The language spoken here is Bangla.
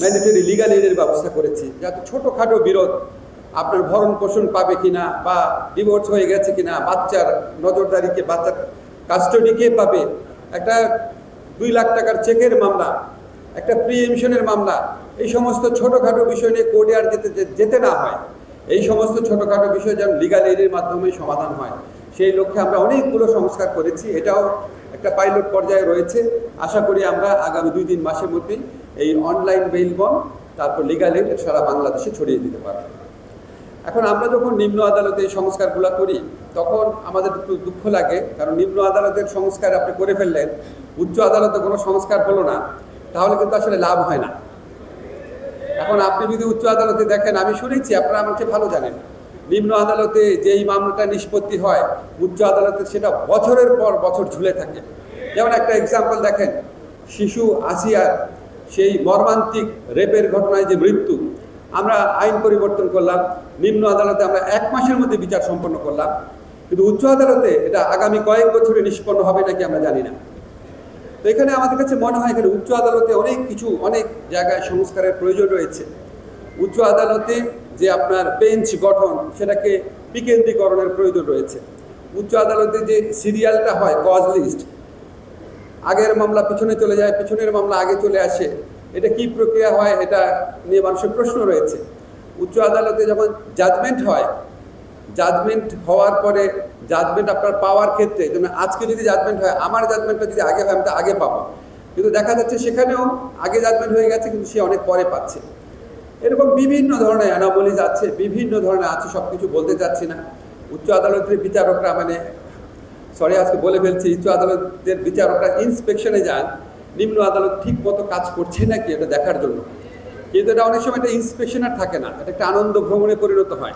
ম্যান্ডেটরি লিগাল এইডের ব্যবস্থা করেছি, যাতে ছোটোখাটো বিরোধ আপনার ভরণ পোষণ পাবে কিনা, বা ডিভোর্স হয়ে গেছে কিনা, বাচ্চার নজরদারিকে, বাচ্চার কাস্টডি কে পাবে, একটা 2 লাখ টাকার চেকের মামলা, একটা প্রিএমশনের মামলা, এই সমস্ত ছোটোখাটো বিষয় নিয়ে কোর্টে আর যেতে না হয়। এই সমস্ত ছোটোখাটো বিষয় যেন লিগাল এইডের মাধ্যমে সমাধান হয়, সেই লক্ষ্যে আমরা অনেকগুলো সংস্কার করেছি। এটাও একটা পাইলট পর্যায়ে রয়েছে। আশা করি আমরা আগামী 2-3 মাসের মধ্যেই এই অনলাইন বেইল বন্ড, তারপর লিগাল এইড সারা বাংলাদেশে ছড়িয়ে দিতে পারব। এখন আমরা যখন নিম্ন আদালতে এই সংস্কারগুলো করি, তখন আমাদের একটু দুঃখ লাগে, কারণ নিম্ন আদালতের সংস্কার আপনি করে ফেললেন, উচ্চ আদালতে কোনো সংস্কার হলো না, তাহলে কিন্তু আসলে লাভ হয় না। এখন আপনি যদি উচ্চ আদালতে দেখেন, আমি শুনেছি, আপনারা আমাকে ভালো জানেন, নিম্ন আদালতে যেই মামলাটা নিষ্পত্তি হয়, উচ্চ আদালতে সেটা বছরের পর বছর ঝুলে থাকে। যেমন একটা এক্সাম্পল দেখেন, শিশু আসিয়ার সেই মর্মান্তিক রেপের ঘটনায় যে মৃত্যু, আমরা আইন পরিবর্তন করলাম, নিম্ন আদালতে আমরা 1 মাসের মধ্যে বিচার সম্পন্ন করলাম, কিন্তু উচ্চ আদালতে এটা আগামী কয়েক বছরে নিষ্পন্ন হবে নাকি আমরা জানি না। তো এখানে আমাদের কাছে মনে হয় এখানে উচ্চ আদালতে অনেক জায়গায় সংস্কারের প্রয়োজন রয়েছে। উচ্চ আদালতে যে আপনার বেঞ্চ গঠন, সেটাকে বিকেন্দ্রীকরণের প্রয়োজন রয়েছে। উচ্চ আদালতে যে সিরিয়ালটা হয়, কজ লিস্ট, আগের মামলা পিছনে চলে যায়, পিছনের মামলা আগে চলে আসে, এটা কি প্রক্রিয়া হয়, এটা নিয়ে মানুষের প্রশ্ন রয়েছে। উচ্চ আদালতে যখন জাজমেন্ট হয়, জাজমেন্ট হওয়ার পরে জাজমেন্ট আপনার পাওয়ার ক্ষেত্রে, যেমন আজকে যদি জাজমেন্ট হয়, আমার জাজমেন্টটা যদি আগে হয়, আমি তো আগে পাবো, কিন্তু দেখা যাচ্ছে সেখানেও আগে জাজমেন্ট হয়ে গেছে, কিন্তু সে অনেক পরে পাচ্ছে। এরকম বিভিন্ন ধরনের অ্যানোমালিজ আছে, বিভিন্ন ধরনের আছে, সব কিছু বলতে চাচ্ছি না। উচ্চ আদালতের বিচারকরা আজকে বলে ফেলছি, উচ্চ আদালতের বিচারকরা ইন্সপেকশনে যান, নিম্ন আদালত ঠিক মতো কাজ করছে নাকি এটা দেখার জন্য, কিন্তু এটা অনেক সময় একটা ইন্সপেকশন আর থাকে না, এটা একটা আনন্দ ভ্রমণে পরিণত হয়।